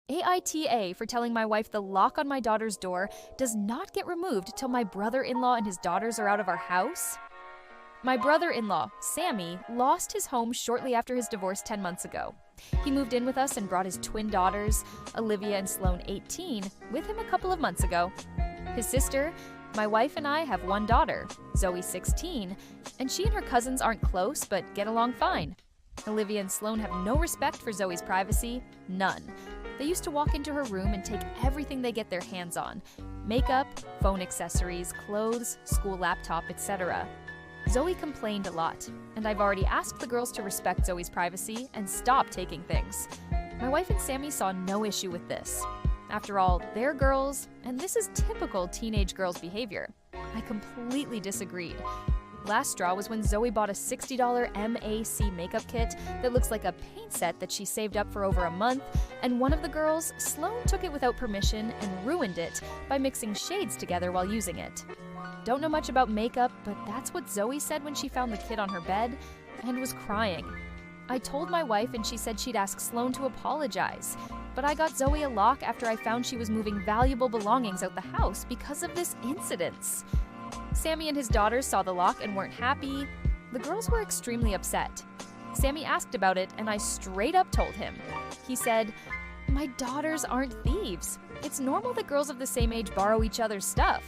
AITA for telling my wife the lock on my daughter's door does not get removed till my brother-in-law and his daughters are out of our house? My brother-in-law, Sammy, lost his home shortly after his divorce 10 months ago. He moved in with us and brought his twin daughters, Olivia and Sloane 18, with him a couple of months ago. His sister, my wife and I have one daughter, Zoe 16, and she and her cousins aren't close but get along fine. Olivia and Sloane have no respect for Zoe's privacy, none. They used to walk into her room and take everything they get their hands on: makeup, phone accessories, clothes, school laptop, etc. Zoe complained a lot, and I've already asked the girls to respect Zoe's privacy and stop taking things. My wife and Sammy saw no issue with this. After all, they're girls, and this is typical teenage girls' behavior. I completely disagreed. Last straw was when Zoe bought a $60 MAC makeup kit that looks like a paint set that she saved up for over a month, and one of the girls, Sloane, took it without permission and ruined it by mixing shades together while using it. Don't know much about makeup, but that's what Zoe said when she found the kit on her bed and was crying. I told my wife and she said she'd ask Sloane to apologize, but I got Zoe a lock after I found she was moving valuable belongings out the house because of this incident. Sammy and his daughters saw the lock and weren't happy. The girls were extremely upset. Sammy asked about it and I straight up told him. He said, "My daughters aren't thieves. It's normal that girls of the same age borrow each other's stuff."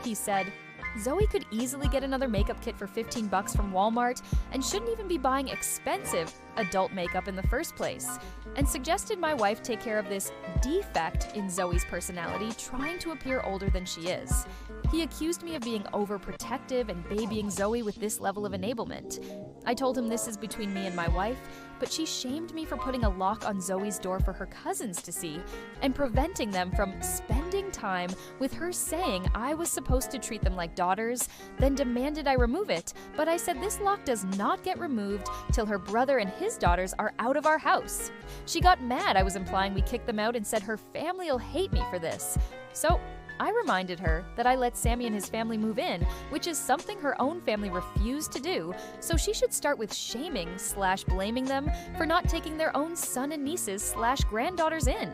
He said, "Zoe could easily get another makeup kit for $15 from Walmart and shouldn't even be buying expensive adult makeup in the first place," and suggested my wife take care of this defect in Zoe's personality, trying to appear older than she is. He accused me of being overprotective and babying Zoe with this level of enablement. I told him this is between me and my wife, but she shamed me for putting a lock on Zoe's door for her cousins to see and preventing them from spending time with her, saying I was supposed to treat them like daughters, then demanded I remove it, but I said this lock does not get removed till her brother and his daughters are out of our house. She got mad I was implying we kicked them out and said her family will hate me for this. So I reminded her that I let Sammy and his family move in, which is something her own family refused to do, so she should start with shaming/blaming them for not taking their own son and nieces/granddaughters in.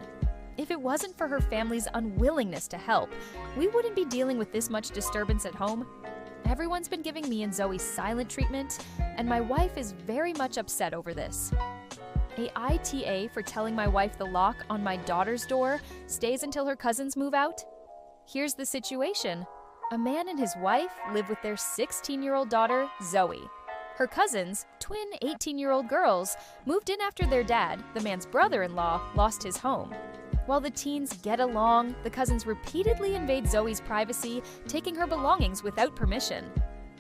If it wasn't for her family's unwillingness to help, we wouldn't be dealing with this much disturbance at home. Everyone's been giving me and Zoe silent treatment, and my wife is very much upset over this. AITA for telling my wife the lock on my daughter's door stays until her cousins move out? Here's the situation. A man and his wife live with their 16-year-old daughter, Zoe. Her cousins, twin 18-year-old girls, moved in after their dad, the man's brother-in-law, lost his home. While the teens get along, the cousins repeatedly invade Zoe's privacy, taking her belongings without permission.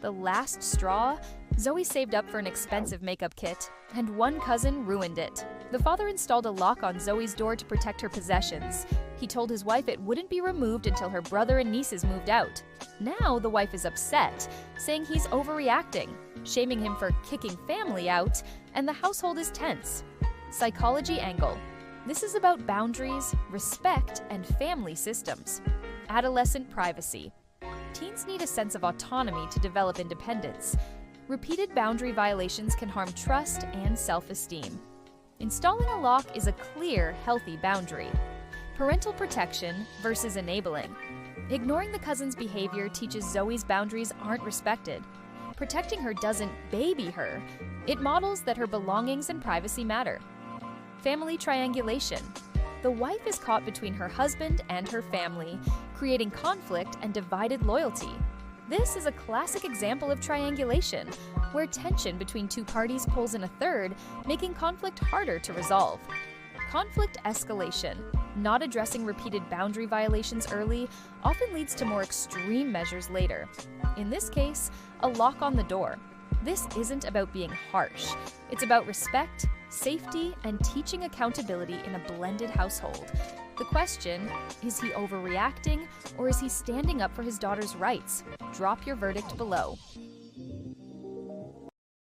The last straw? Zoe saved up for an expensive makeup kit, and one cousin ruined it. The father installed a lock on Zoe's door to protect her possessions. He told his wife it wouldn't be removed until her brother and nieces moved out. Now the wife is upset, saying he's overreacting, shaming him for kicking family out, and the household is tense. Psychology angle. This is about boundaries, respect, and family systems. Adolescent privacy. Teens need a sense of autonomy to develop independence. Repeated boundary violations can harm trust and self-esteem. Installing a lock is a clear, healthy boundary. Parental protection versus enabling. Ignoring the cousin's behavior teaches Zoe's boundaries aren't respected. Protecting her doesn't baby her. It models that her belongings and privacy matter. Family triangulation. The wife is caught between her husband and her family, creating conflict and divided loyalty. This is a classic example of triangulation, where tension between two parties pulls in a third, making conflict harder to resolve. Conflict escalation. Not addressing repeated boundary violations early often leads to more extreme measures later. In this case, a lock on the door. This isn't about being harsh. It's about respect, safety, and teaching accountability in a blended household. The question, is he overreacting or is he standing up for his daughter's rights? Drop your verdict below.